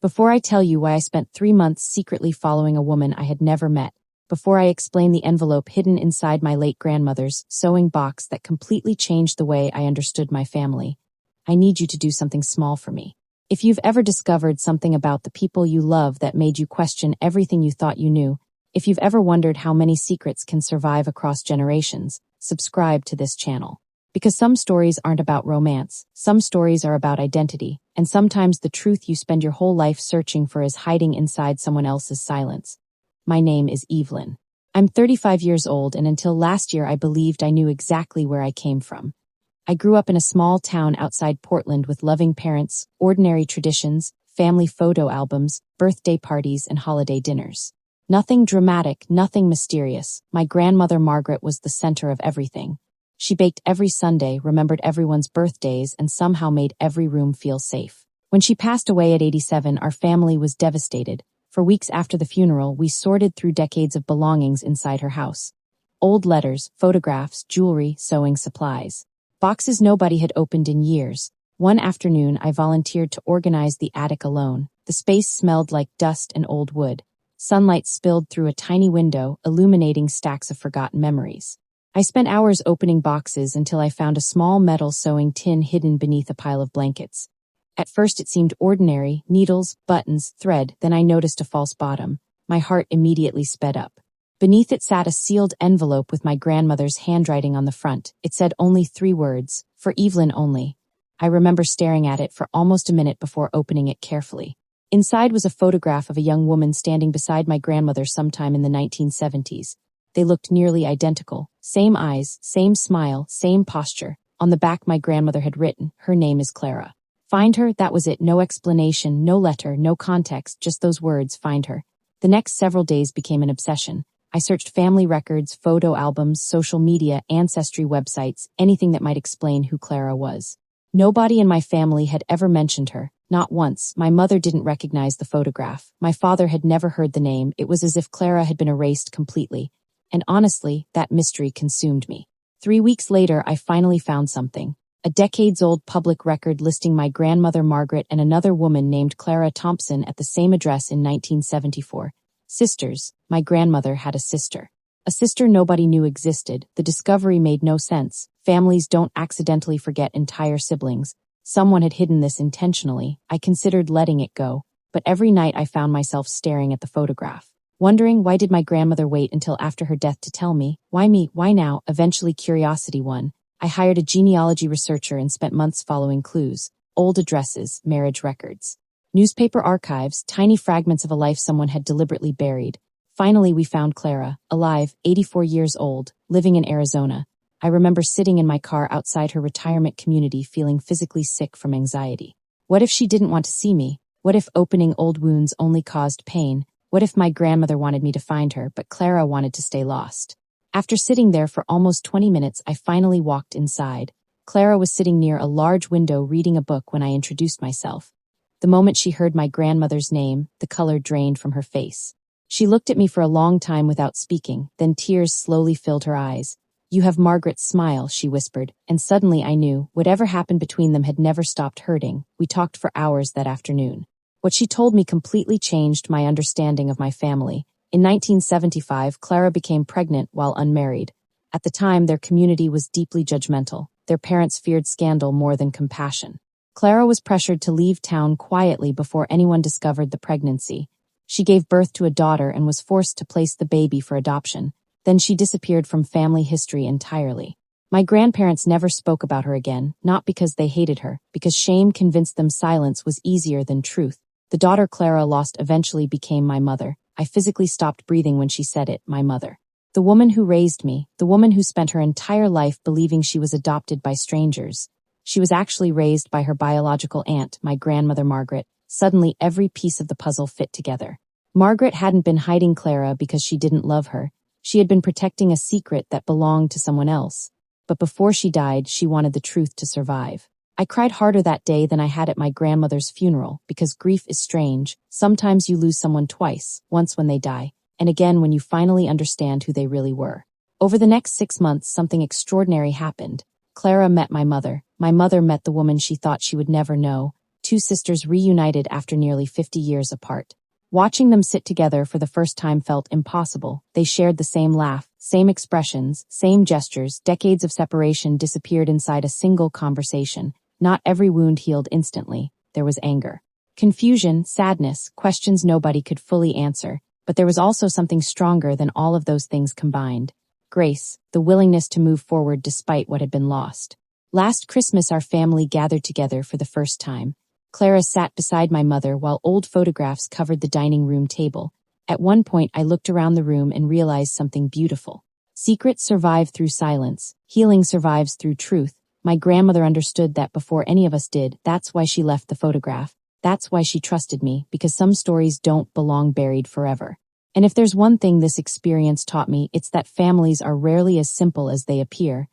Before I tell you why I spent 3 months secretly following a woman I had never met, before I explain the envelope hidden inside my late grandmother's sewing box that completely changed the way I understood my family, I need you to do something small for me. If you've ever discovered something about the people you love that made you question everything you thought you knew, if you've ever wondered how many secrets can survive across generations, subscribe to this channel. Because some stories aren't about romance, some stories are about identity, and sometimes the truth you spend your whole life searching for is hiding inside someone else's silence. My name is Evelyn. I'm 35 years old, and until last year I believed I knew exactly where I came from. I grew up in a small town outside Portland with loving parents, ordinary traditions, family photo albums, birthday parties, and holiday dinners. Nothing dramatic, nothing mysterious. My grandmother Margaret was the center of everything. She baked every Sunday, remembered everyone's birthdays, and somehow made every room feel safe. When she passed away at 87, our family was devastated. For weeks after the funeral, we sorted through decades of belongings inside her house. Old letters, photographs, jewelry, sewing supplies. Boxes nobody had opened in years. One afternoon, I volunteered to organize the attic alone. The space smelled like dust and old wood. Sunlight spilled through a tiny window, illuminating stacks of forgotten memories. I spent hours opening boxes until I found a small metal sewing tin hidden beneath a pile of blankets. At first it seemed ordinary, needles, buttons, thread, then I noticed a false bottom. My heart immediately sped up. Beneath it sat a sealed envelope with my grandmother's handwriting on the front. It said only 3 words, "For Evelyn Only." I remember staring at it for almost a minute before opening it carefully. Inside was a photograph of a young woman standing beside my grandmother sometime in the 1970s. They looked nearly identical. Same eyes, same smile, same posture. On the back my grandmother had written, "Her name is Clara." Find her, that was it. No explanation, no letter, no context, just those words, find her. The next several days became an obsession. I searched family records, photo albums, social media, ancestry websites, anything that might explain who Clara was. Nobody in my family had ever mentioned her. Not once. My mother didn't recognize the photograph. My father had never heard the name. It was as if Clara had been erased completely. And honestly, that mystery consumed me. 3 weeks later, I finally found something. A decades-old public record listing my grandmother Margaret and another woman named Clara Thompson at the same address in 1974. Sisters. My grandmother had a sister. A sister nobody knew existed. The discovery made no sense. Families don't accidentally forget entire siblings. Someone had hidden this intentionally. I considered letting it go, but every night I found myself staring at the photograph. Wondering, why did my grandmother wait until after her death to tell me? Why me? Why now? Eventually curiosity won. I hired a genealogy researcher and spent months following clues. Old addresses, marriage records, newspaper archives, tiny fragments of a life someone had deliberately buried. Finally, we found Clara, alive, 84 years old, living in Arizona. I remember sitting in my car outside her retirement community feeling physically sick from anxiety. What if she didn't want to see me? What if opening old wounds only caused pain? What if my grandmother wanted me to find her, but Clara wanted to stay lost? After sitting there for almost 20 minutes, I finally walked inside. Clara was sitting near a large window reading a book when I introduced myself. The moment she heard my grandmother's name, the color drained from her face. She looked at me for a long time without speaking, then tears slowly filled her eyes. "You have Margaret's smile," she whispered, and suddenly I knew whatever happened between them had never stopped hurting. We talked for hours that afternoon. What she told me completely changed my understanding of my family. In 1975, Clara became pregnant while unmarried. At the time, their community was deeply judgmental. Their parents feared scandal more than compassion. Clara was pressured to leave town quietly before anyone discovered the pregnancy. She gave birth to a daughter and was forced to place the baby for adoption. Then she disappeared from family history entirely. My grandparents never spoke about her again, not because they hated her, because shame convinced them silence was easier than truth. The daughter Clara lost eventually became my mother. I physically stopped breathing when she said it, my mother. The woman who raised me, the woman who spent her entire life believing she was adopted by strangers. She was actually raised by her biological aunt, my grandmother Margaret. Suddenly, every piece of the puzzle fit together. Margaret hadn't been hiding Clara because she didn't love her. She had been protecting a secret that belonged to someone else. But before she died, she wanted the truth to survive. I cried harder that day than I had at my grandmother's funeral, because grief is strange. Sometimes you lose someone twice, once when they die, and again when you finally understand who they really were. Over the next 6 months, something extraordinary happened. Clara met my mother. My mother met the woman she thought she would never know. two sisters reunited after nearly 50 years apart. Watching them sit together for the first time felt impossible. They shared the same laugh, same expressions, same gestures. Decades of separation disappeared inside a single conversation. Not every wound healed instantly. There was anger, confusion, sadness, questions nobody could fully answer. But there was also something stronger than all of those things combined. Grace, the willingness to move forward despite what had been lost. Last Christmas, our family gathered together for the first time. Clara sat beside my mother while old photographs covered the dining room table. At one point, I looked around the room and realized something beautiful. Secrets survive through silence. Healing survives through truth. My grandmother understood that before any of us did. That's why she left the photograph. That's why she trusted me, because some stories don't belong buried forever. And if there's one thing this experience taught me, it's that families are rarely as simple as they appear.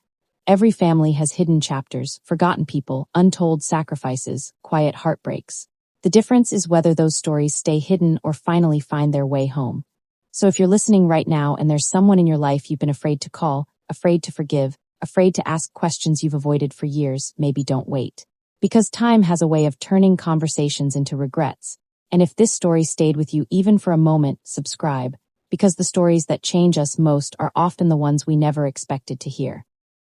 Every family has hidden chapters, forgotten people, untold sacrifices, quiet heartbreaks. The difference is whether those stories stay hidden or finally find their way home. So if you're listening right now and there's someone in your life you've been afraid to call, afraid to forgive, afraid to ask questions you've avoided for years, maybe don't wait. Because time has a way of turning conversations into regrets. And if this story stayed with you even for a moment, subscribe. Because the stories that change us most are often the ones we never expected to hear.